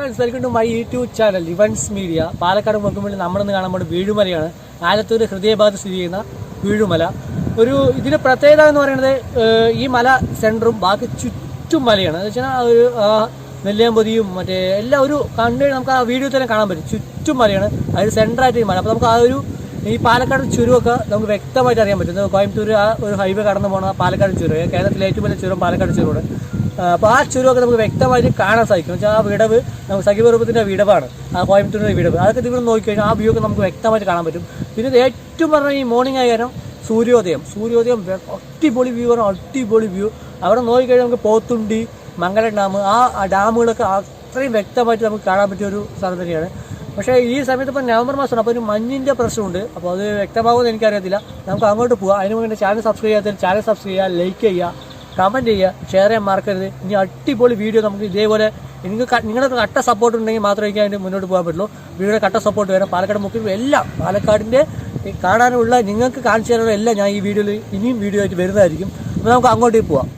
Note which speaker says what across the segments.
Speaker 1: Friends, welcome to my YouTube channel Evans Media. Palakkad മുഖ്യമന്ത്രി നമ്മളിന്ന് കാണുമ്പോൾ വീഴുമലയാണ്. ആലത്തൂർ ഹൃദയഭാഗത്ത് സ്ഥിതി ചെയ്യുന്ന വീഴുമല. ഇതിന് പ്രത്യേകത എന്ന് പറയുന്നത് ഈ മല സെൻറ്ററും ബാക്കി ചുറ്റും മലയാണ്. എന്ന് വെച്ചാൽ ഒരു നെല്ലിയാമ്പതിയും മറ്റേ എല്ലാം ഒരു കണ്ട് നമുക്ക് ആ വീഡിയോ തന്നെ കാണാൻ പറ്റും. ചുറ്റും മലയാണ്, അതിൽ സെൻറ്ററായിട്ട് ഈ മല. അപ്പോൾ നമുക്ക് ആ ഈ പാലക്കാട് ചുരമൊക്കെ നമുക്ക് വ്യക്തമായിട്ട് അറിയാൻ പറ്റും. കോയമ്പത്തൂർ ആ ഒരു ഹൈവേ കടന്നു പോകുന്ന പാലക്കാട് ചുരം, കേരളത്തിലെ ഏറ്റവും വലിയ ചുരം പാലക്കാട് ചുരമാണ്. അപ്പോൾ ആ ചുരമൊക്കെ നമുക്ക് വ്യക്തമായിട്ട് കാണാൻ സാധിക്കും. വെച്ചാൽ ആ വിടവ് നമുക്ക് സഖിപർവ്വതത്തിൻ്റെ വിടവാണ്, ആ കോയമ്പത്തൂരിൻ്റെ വിടവ്. അതൊക്കെ നിങ്ങൾ നോക്കിക്കഴിഞ്ഞാൽ ആ വ്യൂ ഒക്കെ നമുക്ക് വ്യക്തമായിട്ട് കാണാൻ പറ്റും. പിന്നെ ഇത് ഏറ്റവും പറഞ്ഞാൽ ഈ മോർണിംഗ് ആയ കാരണം സൂര്യോദയം അടിപൊളി വ്യൂ ആണ്, അടിപൊളി വ്യൂ. അവിടെ നോക്കിക്കഴിഞ്ഞാൽ നമുക്ക് പോത്തുണ്ടി, മംഗലം ഡാം, ആ ഡാമുകളൊക്കെ അത്രയും വ്യക്തമായിട്ട് നമുക്ക് കാണാൻ പറ്റിയ ഒരു സ്ഥലം തന്നെയാണ്. പക്ഷേ ഈ സമയത്ത് ഇപ്പോൾ നവംബർ മാസമാണ്, അപ്പോൾ ഒരു മഞ്ഞിൻ്റെ പ്രശ്നമുണ്ട്. അപ്പോൾ അത് വ്യക്തമാകുമെന്ന് എനിക്കറിയത്തില്ല. നമുക്ക് അങ്ങോട്ട് പോകാം. അതിന് വേണ്ടി ചാനൽ സബ്സ്ക്രൈബ് ചെയ്യാത്തതിൽ ചാനൽ സബ്സ്ക്രൈബ് ചെയ്യുക, ലൈക്ക് ചെയ്യുക, കമൻറ്റ് ചെയ്യുക, ഷെയർ ചെയ്യാൻ മറക്കരുത്. ഇനി അടിപൊളി വീഡിയോ നമുക്ക് ഇതേപോലെ നിങ്ങൾക്ക് കട്ട സപ്പോർട്ട് ഉണ്ടെങ്കിൽ മാത്രമേ എനിക്ക് അതിൻ്റെ മുന്നോട്ട് പോകാൻ പറ്റുള്ളൂ. വീഡിയോയുടെ കട്ട സപ്പോർട്ട് വേണം. പാലക്കാട് മുഖ്യമന്ത്രി എല്ലാം പാലക്കാടിൻ്റെ കാണാനുള്ള നിങ്ങൾക്ക് കാണിച്ചു തരാനുള്ള എല്ലാം ഞാൻ ഈ വീഡിയോയിൽ ഇനിയും വീഡിയോ ആയിട്ട് വരുന്നതായിരിക്കും. അപ്പോൾ നമുക്ക് അങ്ങോട്ടേക്ക് പോവാം.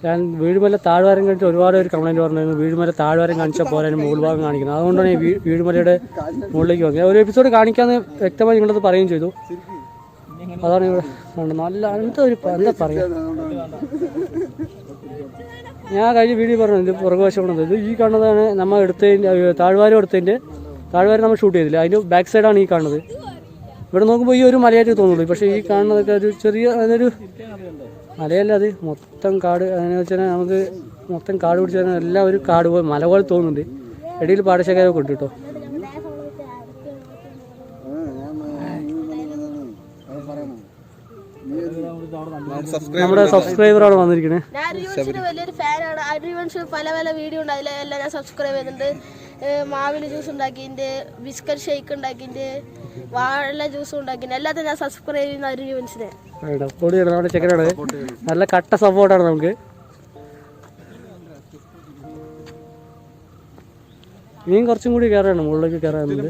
Speaker 1: ഞാൻ വീഴുമല താഴ്വാരം കാണിച്ച് ഒരുപാട് ഒരു കംപ്ലൈൻറ്റ് പറഞ്ഞിരുന്നു. വീഴുമല താഴ്വാരം കാണിച്ചാൽ പോരാനും മുകൾ ഭാഗം കാണിക്കുന്നത്. അതുകൊണ്ടാണ് ഈ വീഴുമലയുടെ മുകളിലേക്ക് വന്നത്. ഒരു എപ്പിസോഡ് കാണിക്കാമെന്ന് വ്യക്തമായി നിങ്ങളത് പറയുകയും ചെയ്തു. അതാണ് ഇവിടെ നല്ല എന്താ പറയുക, ഞാൻ കഴിഞ്ഞ വീഡിയോ പറഞ്ഞു ഇത് പുറകുവശമാണത്. ഇത് ഈ കാണുന്നതാണ് നമ്മൾ എടുത്തതിൻ്റെ താഴ്വാരം നമ്മൾ ഷൂട്ട് ചെയ്തില്ല, അതിൻ്റെ ബാക്ക് സൈഡാണ് ഈ കാണുന്നത്. ഇവിടെ നോക്കുമ്പോൾ ഈ ഒരു മലയായിട്ട് തോന്നുള്ളൂ. പക്ഷേ ഈ കാണുന്നതൊക്കെ ഒരു ചെറിയ അതൊരു മലയല്ല, അത് മൊത്തം കാട്. അങ്ങനെ വെച്ചാൽ നമുക്ക് മൊത്തം കാട് പിടിച്ചാൽ എല്ലാം ഒരു കാട് പോലെ മല പോലെ തോന്നുന്നുണ്ട്. ഇടയിൽ പാടശേഖരമൊക്കെ ഉണ്ട് കേട്ടോ. നമ്മുടെ സബ്സ്ക്രൈബറാണ് വന്നിരിക്കുന്നത്.
Speaker 2: വലിയൊരു ഫാനാണ്. പല പല വീഡിയോ ഉണ്ട്, അതിലെല്ലാം ഞാൻ സബ്സ്ക്രൈബ് ചെയ്തിട്ടുണ്ട്. മാവില് ജ്യൂസ് ഉണ്ടാക്കിൻ്റെ, ബിസ്ക്കറ്റ് ഷേക്ക് ഉണ്ടാക്കിൻ്റെ, വാഴ ജ്യൂസും ഉണ്ടാക്കി എല്ലാത്തിനും ഞാൻ സബ്സ്ക്രൈബ് ചെയ്യുന്ന ഒരു ഇവൻസിനെ.
Speaker 1: നമ്മുടെ ചെക്കനാണ്, നല്ല കട്ട സപ്പോർട്ടാണ് നമുക്ക്. ഇനിയും കുറച്ചും കൂടി കയറാണ്, മുകളിലേക്ക് കയറാനുണ്ട്.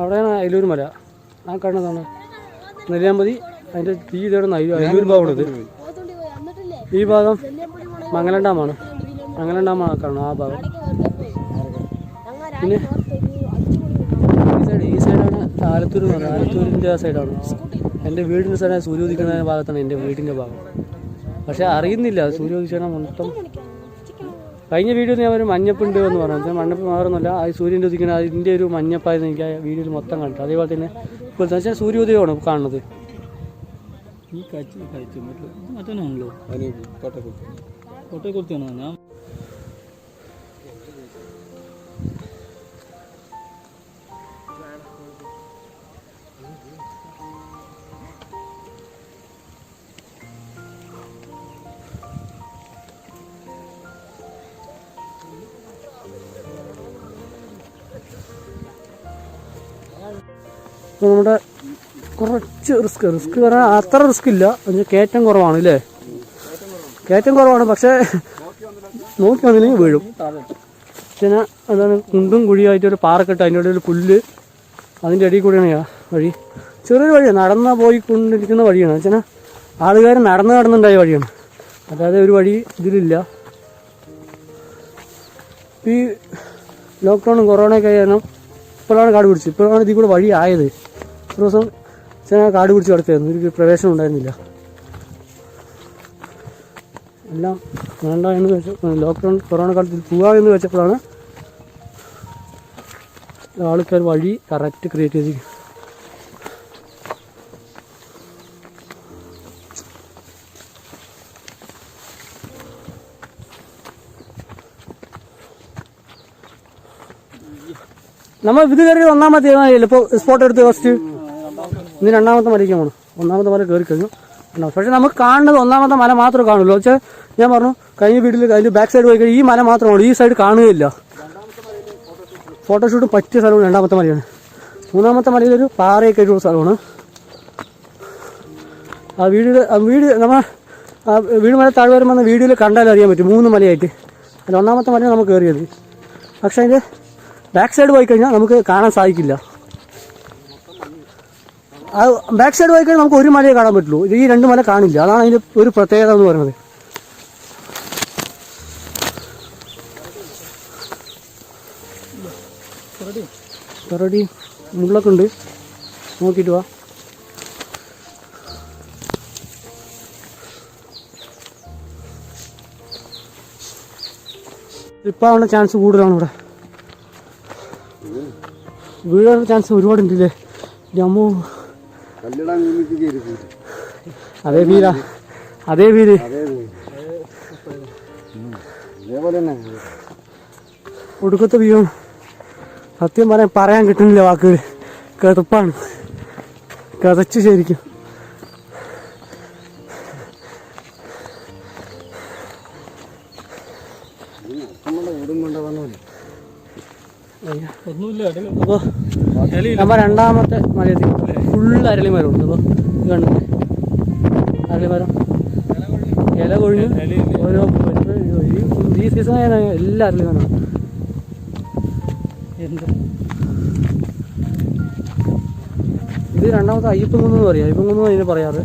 Speaker 1: അവിടെയാണ് അയിലൂർ മല. ആ കാണുന്നതാണ് നെല്ലിയാമ്പതി. അതിൻ്റെ ഈ ഇതാണ് അയിലൂർ ഭാഗമുള്ളത്. ഈ ഭാഗം മംഗലം ഡാമാണ്. മംഗലം ഡാമാണ് കാണുന്നത് ആ ഭാഗം. പിന്നെ ഈ സൈഡാണ് ആലത്തൂർ എന്ന് പറയുന്നത്. ആലത്തൂരിൻ്റെ ആ സൈഡാണ്. എൻ്റെ വീടിൻ്റെ സൈഡ് സൂര്യ ഉദിക്കുന്ന ഭാഗത്താണ് എൻ്റെ വീടിൻ്റെ ഭാഗം. പക്ഷെ അറിയുന്നില്ല സൂര്യ ഉദിച്ചാൽ മൊത്തം. കഴിഞ്ഞ വീഡിയോയിൽ ഞാൻ ഒരു മഞ്ഞപ്പുണ്ട് എന്ന് പറഞ്ഞു. മഞ്ഞപ്പ് മാറുന്നില്ല, ആ സൂര്യൻ്റെ ഉദിക്കുന്ന അതിൻ്റെ ഒരു മഞ്ഞപ്പായിരുന്നു എനിക്ക് ആ വീഡിയോയിൽ മൊത്തം കണ്ടു. അതേപോലെ തന്നെ ഇപ്പോഴത്തെ വെച്ചാൽ സൂര്യോദയമാണ് കാണുന്നത്. ഈ മറ്റേനാണല്ലോ കോട്ടയക്കുളത്തെയാണോ? ഞാൻ നമ്മുടെ കുറച്ച് റിസ്ക് പറഞ്ഞാൽ അത്ര റിസ്ക് ഇല്ല. കയറ്റം കുറവാണ് അല്ലേ? കയറ്റം കുറവാണ്, പക്ഷേ നോക്കി വന്നില്ലെങ്കിൽ വീഴും. പിന്നെ അതാണ് കുണ്ടും കുഴിയായിട്ടൊരു പാറക്കെട്ട്, അതിൻ്റെ ഇടയിൽ പുല്ല്, അതിൻ്റെ ഇടയിൽ കൂടിയാണ് വഴി. ചെറിയൊരു വഴിയാണ്, നടന്ന് പോയിക്കൊണ്ടിരിക്കുന്ന വഴിയാണ്. വെച്ചാൽ ആളുകാർ നടന്നുണ്ടായ വഴിയാണ്, അതായത് ഒരു വഴി ഇതിലില്ല. ഈ ലോക്ക്ഡൗണും കൊറോണയൊക്കെ കാരണം ഇപ്പോഴാണ് കാട് പിടിച്ചത്. ഇപ്പോഴാണ് ഇതിൽ കൂടെ വഴി ആയത്. ഒരു ദിവസം കാട് പിടിച്ച് കിടക്കായിരുന്നു, ഒരു പ്രവേശനം ഉണ്ടായിരുന്നില്ല. എല്ലാം വേണ്ട എന്ന് വെച്ചാൽ ലോക്ക്ഡൗൺ കൊറോണ കാലത്തിൽ പോകാമെന്ന് വെച്ചപ്പോഴാണ് ആൾക്കാർ വഴി കറക്റ്റ് ക്രിയേറ്റ് ചെയ്തിരിക്കും. നമ്മൾ ഇത് കയറി ഒന്നാമത്തെ ഇപ്പോൾ സ്പോട്ട് എടുത്ത് ഫസ്റ്റ് ഇന്ന് രണ്ടാമത്തെ മലയ്ക്ക് പോകണം. ഒന്നാമത്തെ മല കയറി കഴിഞ്ഞു. പക്ഷെ നമുക്ക് കാണുന്നത് ഒന്നാമത്തെ മല മാത്രമേ കാണുള്ളൂ. വെച്ചാൽ ഞാൻ പറഞ്ഞു കഴിഞ്ഞ വീട്ടിൽ അതിൻ്റെ ബാക്ക് സൈഡ് പോയി കഴിഞ്ഞാൽ ഈ മല മാത്രമേ, ഈ സൈഡ് കാണുകയില്ല. ഫോട്ടോഷൂട്ട് പറ്റിയ സ്ഥലമാണ് രണ്ടാമത്തെ മലയാണ്. മൂന്നാമത്തെ മലയിലൊരു പാറയൊക്കെ ആയിട്ടുള്ള സ്ഥലമാണ്. ആ വീട് നമ്മൾ വീട് മല താഴ്വാരം വന്ന വീഡിയോയിൽ കണ്ടാലും അറിയാൻ പറ്റും, 3 മലയായിട്ട്. അതിൽ ഒന്നാമത്തെ മല നമുക്ക് കയറിയത്. പക്ഷെ അതിൻ്റെ ബാക്ക് സൈഡ് പോയി കഴിഞ്ഞാൽ നമുക്ക് കാണാൻ സാധിക്കില്ല. ആ ബാക്ക് സൈഡ് പോയി കഴിഞ്ഞാൽ നമുക്ക് ഒരു മലയെ കാണാൻ പറ്റുള്ളൂ, ഈ 2 മല കാണില്ല. അതാണ് അതിൻ്റെ ഒരു പ്രത്യേകത എന്ന് പറയുന്നത്. കരടി മുള്ളൊക്കെ ഉണ്ട്, നോക്കിയിട്ട് വാ. ഇപ്പാവുന്ന ചാൻസ് കൂടുതലാണ് ഇവിടെ. വീഴാനുള്ള ചാൻസ് ഒരുപാടുണ്ടല്ലേ? ജമ്മു അതേ വീരാ, അതേ വീര് ഒടുക്കത്തെ വീഴാണ്. സത്യം പറയാൻ കിട്ടുന്നില്ല വാക്കുകൾ. കിതപ്പാണ്, കിതച്ച് ശരിക്കും. അപ്പോൾ നമ്മ രണ്ടാമത്തെ മലയെത്തി. ഫുള്ള് അരളിമരമുണ്ട്. അപ്പോൾ ഇത് കണ്ടില്ലേ അരളിമരം, ഇല കൊഴിഞ്ഞ് ഓരോ ഈ സീസൺ ആയ എല്ലാ അരളിമരമാണ്. ഇത് രണ്ടാമത്തെ അയ്യപ്പൻകുന്ന് എന്ന് പറയാം. അയ്യപ്പൻകുന്ന് അതിന് പറയാറ്.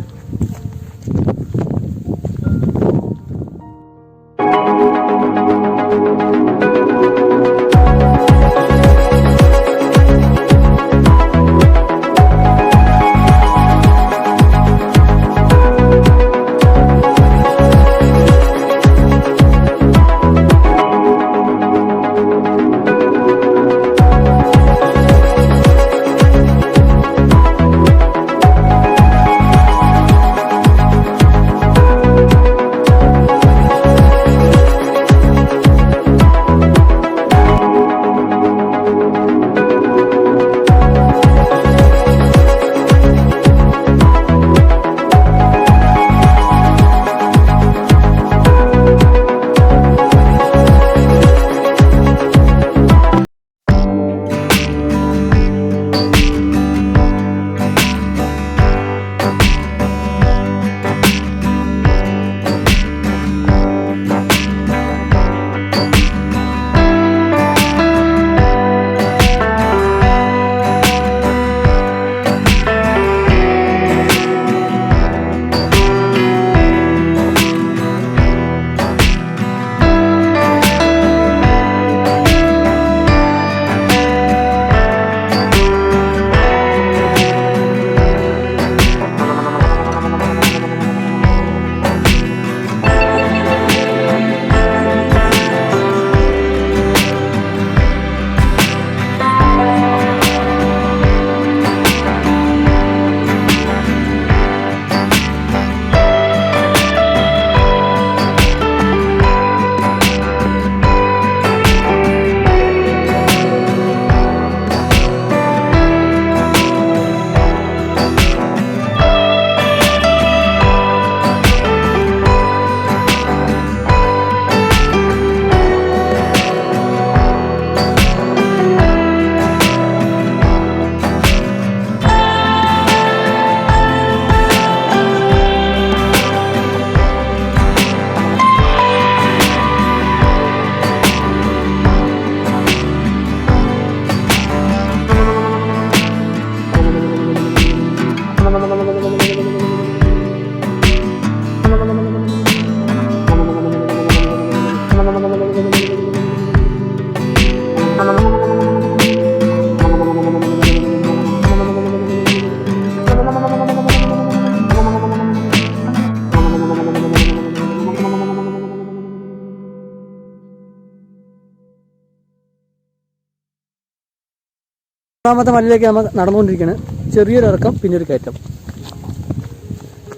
Speaker 1: മൂന്നാമത്തെ മലയിലേക്ക് നമ്മൾ നടന്നുകൊണ്ടിരിക്കുകയാണ്. ചെറിയൊരു ഇറക്കം പിന്നെ ഒരു കയറ്റം.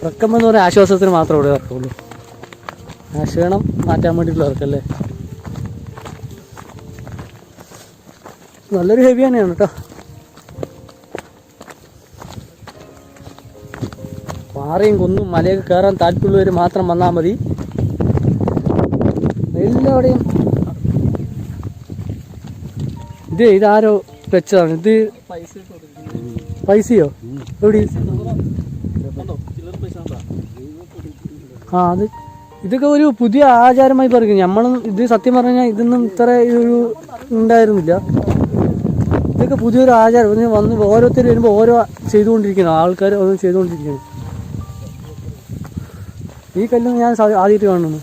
Speaker 1: ഇറക്കം എന്ന് പറഞ്ഞാൽ ആശ്വാസത്തിന് മാത്രമേ ഇവിടെ ഇറക്കമുള്ളൂ. ആ ക്ഷീണം മാറ്റാൻ വേണ്ടിയിട്ടുള്ള ഇറക്കല്ലേ. നല്ലൊരു ഹെവി തന്നെയാണ് കേട്ടോ. പാറയും കുന്നും മലയൊക്കെ കയറാൻ താല്പര്യമുള്ളവർ മാത്രം വന്നാൽ മതി. എല്ലാവിടെയും ഇതാരോ വെച്ചതാണ്. ഇത് പൈസയോ എവിടെ? അത് ഇതൊക്കെ ഒരു പുതിയ ആചാരമായി പറയും. നമ്മളും ഇത് സത്യം പറഞ്ഞാൽ ഇതൊന്നും ഇത്ര ഒരു ഉണ്ടായിരുന്നില്ല. ഇതൊക്കെ പുതിയൊരു ആചാരം വന്ന് ഓരോരുത്തർ വരുമ്പോൾ ഓരോ ചെയ്തുകൊണ്ടിരിക്കണം. ആൾക്കാർ ഓരോ ചെയ്തുകൊണ്ടിരിക്കണം. ഈ കല്ലൊന്നും ഞാൻ ആദ്യമായിട്ട് കാണുന്നു.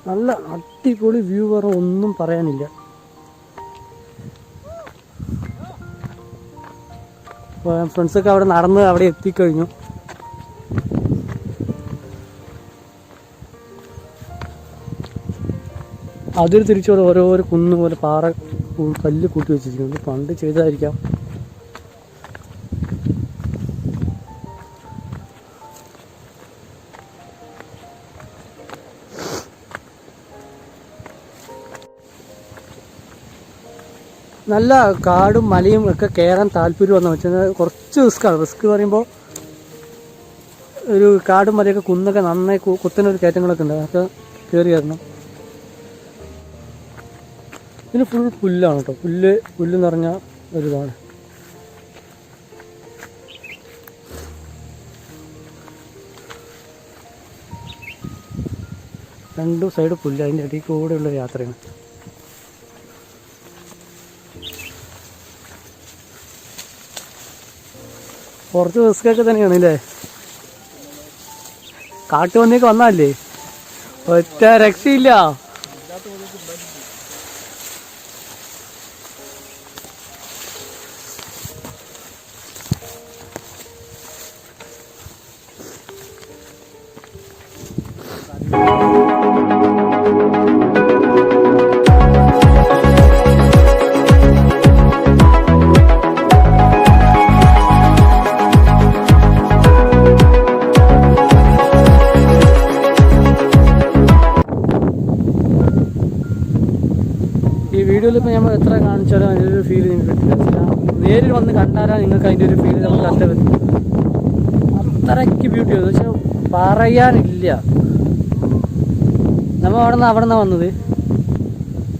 Speaker 1: നല്ല അടിപൊളി വ്യൂ പറഞ്ഞ ഒന്നും പറയാനില്ല. ഫ്രണ്ട്സൊക്കെ അവിടെ നടന്ന് അവിടെ എത്തിക്കഴിഞ്ഞു. അതിൽ തിരിച്ചോടെ ഓരോരോ കുന്ന് പോലെ പാറ കല്ല് കൂട്ടി വെച്ചിരിക്കുന്നത് പണ്ട് ചെയ്തതായിരിക്കാം. നല്ല കാടും മലയും ഒക്കെ കയറാൻ താല്പര്യം വന്നു വെച്ചാൽ കുറച്ച് റിസ്ക്കാണ്. റിസ്ക് പറയുമ്പോൾ ഒരു കാടും മലയൊക്കെ കുന്നൊക്കെ നന്നായി കുത്തനൊരു കയറ്റങ്ങളൊക്കെ ഉണ്ട്. അതൊക്കെ കയറി കയറണം. ഇതിന് ഫുൾ പുല്ലാണ് കേട്ടോ. പുല്ല് നിറഞ്ഞ ഒരിതാണ്. രണ്ടു സൈഡ് പുല്ല്. അതിൻ്റെ ഇടയിൽ കൂടെയുള്ള യാത്രയാണ്. കുറച്ച് റിസ്ക്കൊക്കെ തന്നെയാണ് അല്ലേ. കാട്ടുപന്നിയൊക്കെ വന്നാലേ ഒറ്റ രക്ഷയില്ല. ഈ വീഡിയോയിൽ ഇപ്പോൾ നമ്മൾ എത്ര കാണിച്ചാലും അതിൻ്റെ ഒരു ഫീൽ നിങ്ങൾക്ക് കിട്ടില്ല. നേരിൽ വന്ന് കണ്ടാലാണ് നിങ്ങൾക്ക് അതിൻ്റെ ഒരു ഫീൽ നമുക്ക് കണ്ടത്. അത്രയ്ക്ക് ബ്യൂട്ടി പക്ഷെ പറയാനില്ല. നമ്മൾ അവിടെ നിന്നാണ് വന്നത്.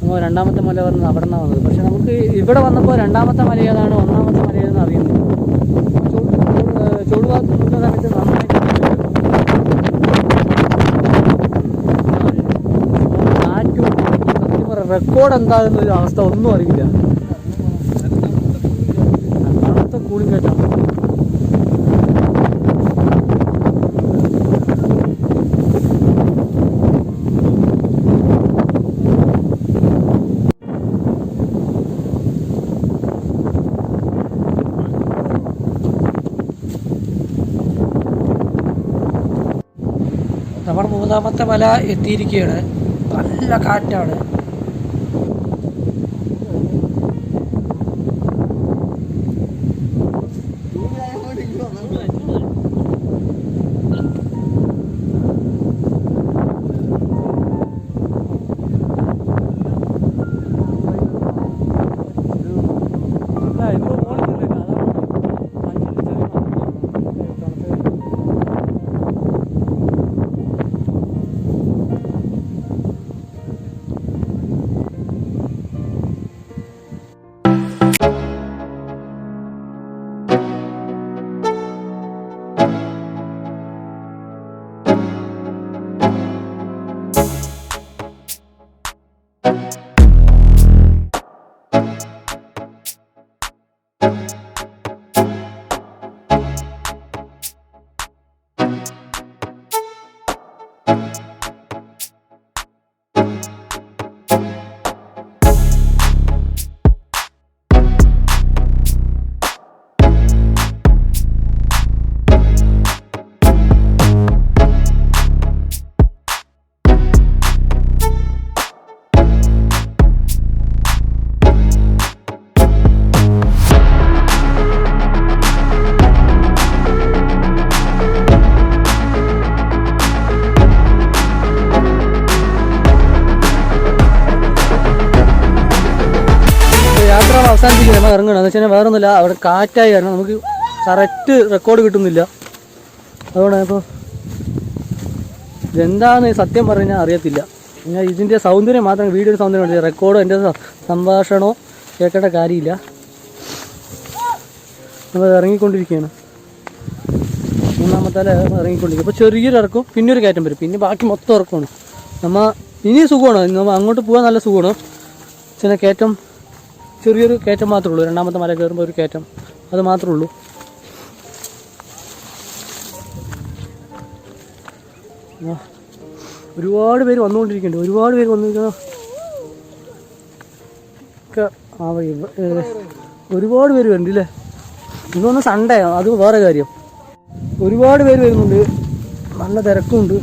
Speaker 1: നമ്മൾ രണ്ടാമത്തെ മല പറഞ്ഞത് അവിടെ നിന്നാണ് വന്നത്. പക്ഷെ നമുക്ക് ഇവിടെ വന്നപ്പോൾ രണ്ടാമത്തെ മല ഏതാണ് ഒന്നാമത്തെ മല ഏതെന്ന് അറിയുന്നില്ല. ചൂടുഭാഗത്ത് നിന്ന സമയത്ത് നന്നായിട്ട് റെക്കോർഡ് എന്താകുന്നൊരു അവസ്ഥ ഒന്നും അറിയില്ല. രണ്ടാമത്തെ കൂളിംഗ് കേട്ടാണ്. നമ്മൾ മൂന്നാമത്തെ മല എത്തിയിരിക്കുകയാണ്. നല്ല കാറ്റാണ്. അവസാനിപ്പിക്കുക നമ്മൾ ഇറങ്ങണം എന്ന് വെച്ചാൽ വേറെ ഒന്നുമില്ല, അവിടെ കാറ്റായി കാരണം നമുക്ക് കറക്റ്റ് റെക്കോർഡ് കിട്ടുന്നില്ല. അതുകൊണ്ടാണ് ഇപ്പോൾ ഇതെന്താണെന്ന് സത്യം പറഞ്ഞാൽ അറിയത്തില്ല. ഞാൻ ഇതിൻ്റെ സൗന്ദര്യം മാത്രം, വീഡിയോയുടെ സൗന്ദര്യം കണ്ടില്ല, റെക്കോർഡോ എൻ്റെ സംഭാഷണമോ കേൾക്കേണ്ട കാര്യമില്ല. നമ്മൾ ഇറങ്ങിക്കൊണ്ടിരിക്കുകയാണ്, മൂന്നാമത്തെ ഇറങ്ങിക്കൊണ്ടിരിക്കുക. അപ്പോൾ ചെറിയൊരു ഇറക്കും, പിന്നെ ഒരു കയറ്റം വരും, പിന്നെ ബാക്കി മൊത്തം ഇറക്കമാണ്. നമ്മൾ ഇനി സുഖമാണ്, നമ്മൾ അങ്ങോട്ട് പോകാൻ നല്ല സുഖമാണ്. ചില കയറ്റം, ചെറിയൊരു കയറ്റം മാത്രമേ ഉള്ളൂ. രണ്ടാമത്തെ മല കയറുമ്പോൾ ഒരു കയറ്റം, അത് മാത്രമേ ഉള്ളൂ. ഒരുപാട് പേര് വന്നുകൊണ്ടിരിക്കുന്നുണ്ട്, ഒരുപാട് പേര് വന്നിരിക്കുന്ന ഒരുപാട് പേര് വരുന്നുണ്ട് ഇല്ലേ. ഇന്നൊന്ന് സൺഡേ, അത് വേറെ കാര്യം. ഒരുപാട് പേര് വരുന്നുണ്ട്, നല്ല തിരക്കുണ്ട്.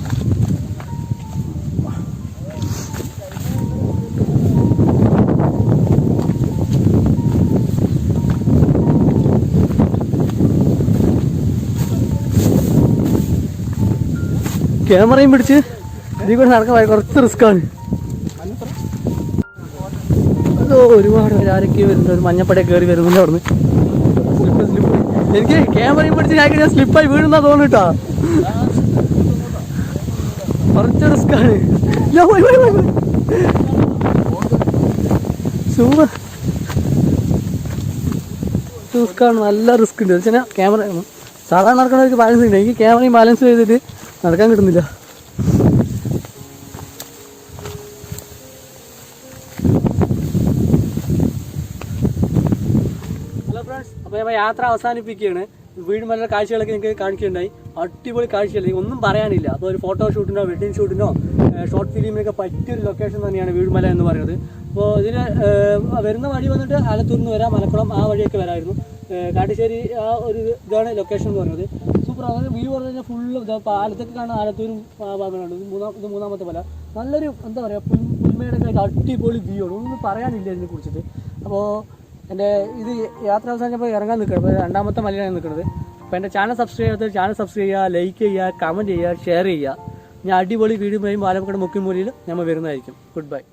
Speaker 1: ക്യാമറയും പിടിച്ച് ഇതിൽ കൂടെ നടക്കാൻ കുറച്ച് റിസ്ക്കാണ്. അതോ ഒരുപാട് പേര് ആരൊക്കെയോ വരുന്നുണ്ട്, ഒരു മഞ്ഞപ്പടയെ കയറി വരുന്നുണ്ട് അവിടുന്ന്. എനിക്ക് ക്യാമറയും പിടിച്ച് ഞാൻ സ്ലിപ്പായി വീഴുന്നാ തോന്നിട്ടാ, കുറച്ച് റിസ്ക്കാണ്. റിസ്ക്കാണ്, നല്ല റിസ്ക് ഉണ്ട്. വെച്ചാൽ ക്യാമറ സാധാരണ നടക്കുന്നവർക്ക് ബാലൻസ് ഉണ്ട്, എനിക്ക് ക്യാമറയും ബാലൻസ് ചെയ്തിട്ട് നടക്കാൻ കിട്ടുന്നില്ല. ഹലോ ഫ്രണ്ട്സ്, അപ്പോൾ നമ്മൾ യാത്ര അവസാനിപ്പിക്കുകയാണ്. വീടുമല കാഴ്ചകളൊക്കെ നിങ്ങൾക്ക് കാണിക്കുകയുണ്ടായി. അടിപൊളി കാഴ്ചയല്ലേ, ഒന്നും പറയാനില്ല. അപ്പോൾ ഒരു ഫോട്ടോ ഷൂട്ടിനോ വെഡിങ് ഷൂട്ടിനോ ഷോർട്ട് ഫിലിമിനൊക്കെ പറ്റിയൊരു ലൊക്കേഷൻ തന്നെയാണ് വീടുമല എന്ന് പറയുന്നത്. അപ്പോൾ ഇതിന് വരുന്ന വഴി വന്നിട്ട് ആലത്തൂരിൽ നിന്ന് വരാം, മലപ്പുറം ആ വഴിയൊക്കെ വരാമായിരുന്നു. കാട്ടുശ്ശേരി ആ ഒരു ഇതാണ് ലൊക്കേഷൻ എന്ന് പറയുന്നത്. സൂപ്പർ. അതായത് വ്യൂ പറഞ്ഞു കഴിഞ്ഞാൽ ഫുള്ള് പാലത്തൊക്കെ കാണാൻ ആലത്തൂരും ഭാഗങ്ങളുണ്ട്. ഇത് മൂന്നാമത്തെ മല. നല്ലൊരു എന്താ പറയുക, പുൽമേടൊക്കെ ആയിട്ട് അടിപൊളി വ്യൂ ആണ്, ഒന്നും പറയാനില്ല ഇതിനെ കുറിച്ചിട്ട്. അപ്പോൾ എൻ്റെ ഇത് യാത്ര അവസാനിച്ചപ്പോൾ ഇറങ്ങാൻ നിൽക്കണം. അപ്പോൾ രണ്ടാമത്തെ മലയാണ് നിൽക്കുന്നത്. അപ്പോൾ എൻ്റെ ചാനൽ സബ്സ്ക്രൈബ് ചെയ്യാത്തവർ ചാനൽ സബ്സ്ക്രൈബ് ചെയ്യുക, ലൈക്ക് ചെയ്യുക, കമൻറ്റ് ചെയ്യുക, ഷെയർ ചെയ്യുക. ഞാൻ അടിപൊളി വീഡിയോ കഴിയുമ്പോൾ ആലപ്പുഴ മുക്കിൻമൂലയിൽ നമ്മൾ വരുന്നതായിരിക്കും. Good bye.